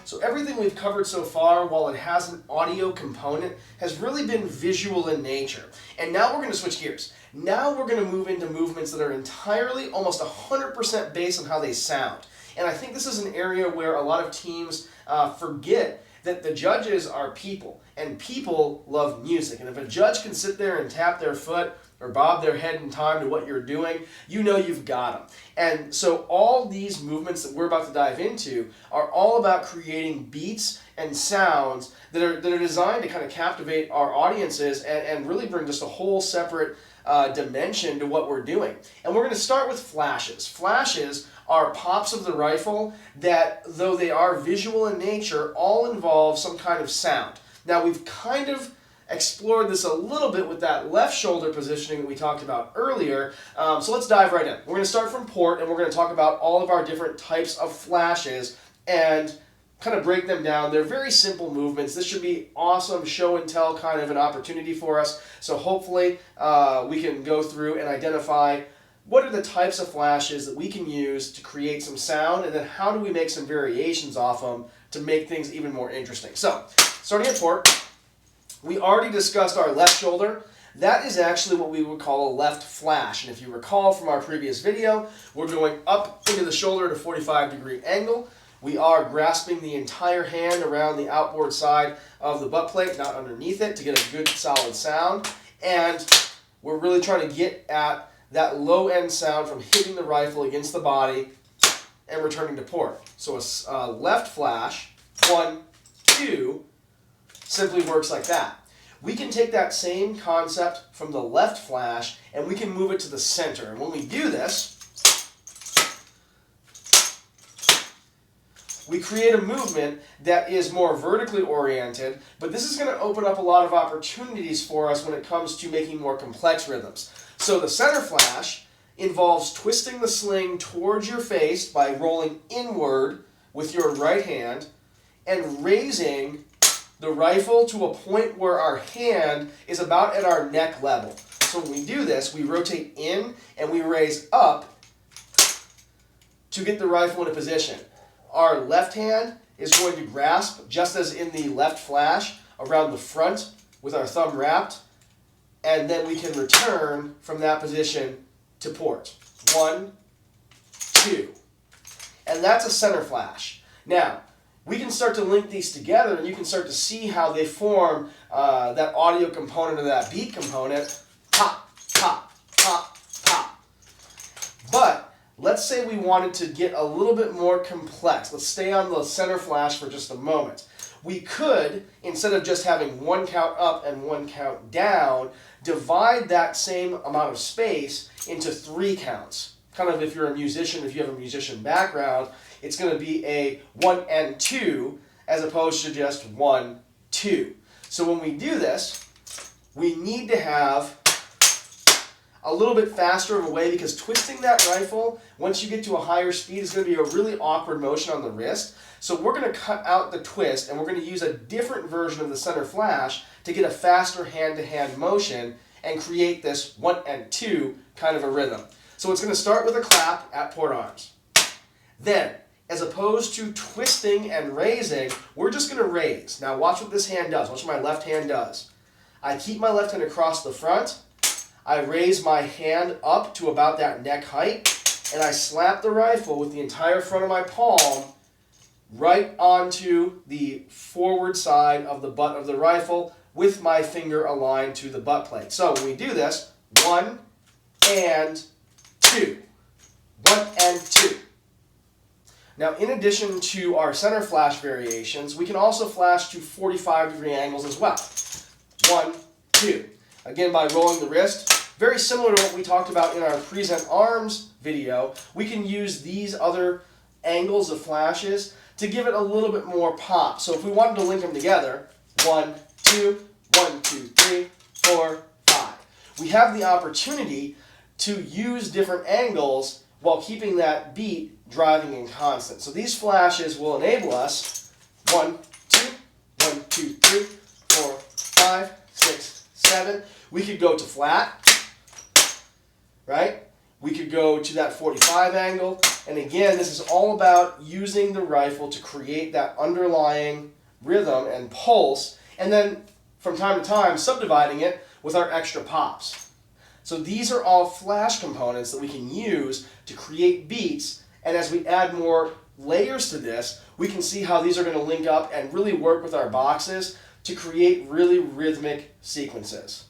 So everything we've covered so far, while it has an audio component, has really been visual in nature. And now we're going to switch gears. Now we're going to move into movements that are entirely, almost 100% based on how they sound. And I think this is an area where a lot of teams forget that the judges are people, and people love music. And if a judge can sit there and tap their foot or bob their head in time to what you're doing, you know you've got them. And so all these movements that we're about to dive into are all about creating beats and sounds that are designed to kind of captivate our audiences and really bring just a whole separate dimension to what we're doing. And we're going to start with flashes. Flashes are pops of the rifle that, though they are visual in nature, all involve some kind of sound. Now, we've kind of explored this a little bit with that left shoulder positioning that we talked about earlier, so let's dive right in. We're going to start from port, and we're going to talk about all of our different types of flashes and kind of break them down. They're very simple movements. This should be awesome show and tell kind of an opportunity for us, so hopefully we can go through and identify what are the types of flashes that we can use to create some sound, and then how do we make some variations off them to make things even more interesting. So, starting at port, we already discussed our left shoulder. That is actually what we would call a left flash. And if you recall from our previous video, we're going up into the shoulder at a 45-degree angle. We are grasping the entire hand around the outboard side of the butt plate, not underneath it, to get a good solid sound. And we're really trying to get at that low end sound from hitting the rifle against the body and returning to port. So a left flash, 1, 2, simply works like that. We can take that same concept from the left flash and we can move it to the center. And when we do this, we create a movement that is more vertically oriented, but this is going to open up a lot of opportunities for us when it comes to making more complex rhythms. So the center flash involves twisting the sling towards your face by rolling inward with your right hand and raising the rifle to a point where our hand is about at our neck level. So when we do this, we rotate in and we raise up to get the rifle in a position. Our left hand is going to grasp, just as in the left flash, around the front with our thumb wrapped, and then we can return from that position to port. 1, 2. And that's a center flash. Now, we can start to link these together, and you can start to see how they form that audio component or that beat component. Pop, pop, pop, pop. But let's say we wanted to get a little bit more complex. Let's stay on the center flash for just a moment. We could, instead of just having 1 count up and 1 count down, divide that same amount of space into 3 counts. Kind of if you're a musician, if you have a musician background, it's going to be a 1 and 2 as opposed to just 1, 2. So when we do this, we need to have a little bit faster of a way, because twisting that rifle, once you get to a higher speed, is going to be a really awkward motion on the wrist. So we're going to cut out the twist, and we're going to use a different version of the center flash to get a faster hand-to-hand motion and create this 1 and 2 kind of a rhythm. So it's going to start with a clap at port arms. Then, as opposed to twisting and raising, we're just going to raise. Now watch what this hand does. Watch what my left hand does. I keep my left hand across the front. I raise my hand up to about that neck height, and I slap the rifle with the entire front of my palm right onto the forward side of the butt of the rifle with my finger aligned to the butt plate. So when we do this, 1 and 2. 1 and 2. Now, in addition to our center flash variations, we can also flash to 45-degree angles as well. 1, 2. Again, by rolling the wrist, very similar to what we talked about in our present arms video, we can use these other angles of flashes to give it a little bit more pop. So if we wanted to link them together, 1, 2, 1, 2, 3, 4, 5. We have the opportunity to use different angles while keeping that beat driving and constant. So these flashes will enable us 1, 2, 1, 2, 3, 4, 5, 6, 7. We could go to flat, right? We could go to that 45 angle. And again, this is all about using the rifle to create that underlying rhythm and pulse, and then from time to time subdividing it with our extra pops. So these are all flash components that we can use to create beats, and as we add more layers to this, we can see how these are going to link up and really work with our boxes to create really rhythmic sequences.